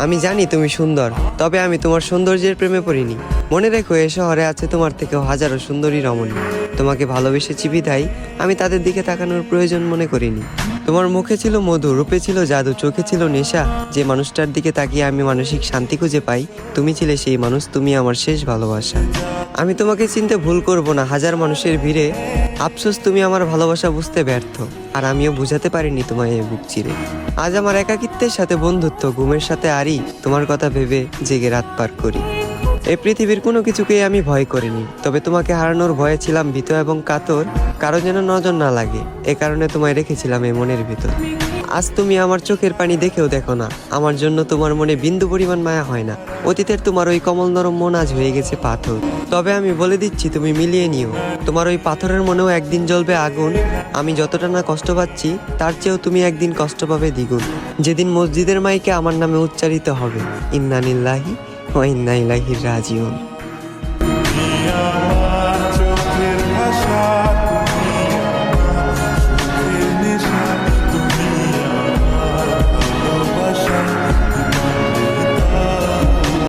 আমি জানি তুমি সুন্দর, তবে আমি তোমার সৌন্দর্যের প্রেমে পড়িনি। মনে রেখো, এ শহরে আছে তোমার থেকেও হাজারো সুন্দরী রমণী। তোমাকে ভালোবেসেছি বিধায় আমি তাদের দিকে তাকানোর প্রয়োজন মনে করিনি। তোমার মুখে ছিল মধু, রূপে ছিল জাদু, চোখে ছিল নেশা। যে মানুষটার দিকে তাকিয়ে আমি মানসিক শান্তি খুঁজে পাই, তুমি ছিলে সেই মানুষ। তুমি আমার শেষ ভালোবাসা। আমি তোমাকে চিনতে ভুল করব না হাজার মানুষের ভিড়ে। আফসোস তুমি আমার ভালোবাসা বুঝতে ব্যর্থ, আর আমিও বুঝাতে পারিনি তোমায় এই বুক চিরে। আজ আমার একাকিত্বের সাথে বন্ধুত্ব, ঘুমের সাথে আরি, তোমার কথা ভেবে জেগে রাত পার করি। এই পৃথিবীর কোনো কিছুকেই আমি ভয় করিনি, তবে তোমাকে হারানোর ভয়ে ছিলাম ভীত এবং কাতর। কারো যেন নজর না লাগে, এ কারণে তোমায় রেখেছিলাম এই মনের ভিতর। আজ তুমি আমার চোখের পানি দেখেও দেখো না, আমার জন্য তোমার মনে বিন্দু পরিমাণ মায়া হয় না। অতীতের তোমার ওই কমল নরম মন আজ হয়ে গেছে পাথর। তবে আমি বলে দিচ্ছি, তুমি মিলিয়ে নিও, তোমার ওই পাথরের মনেও একদিন জ্বলবে আগুন। আমি যতটা না কষ্ট পাচ্ছি, তার চেয়েও তুমি একদিন কষ্ট পাবে দ্বিগুণ। যেদিন মসজিদের মাইকে আমার নামে উচ্চারিত হবে ইন্না লিল্লাহি ওয়া ইন্না ইলাইহি রাজিউন।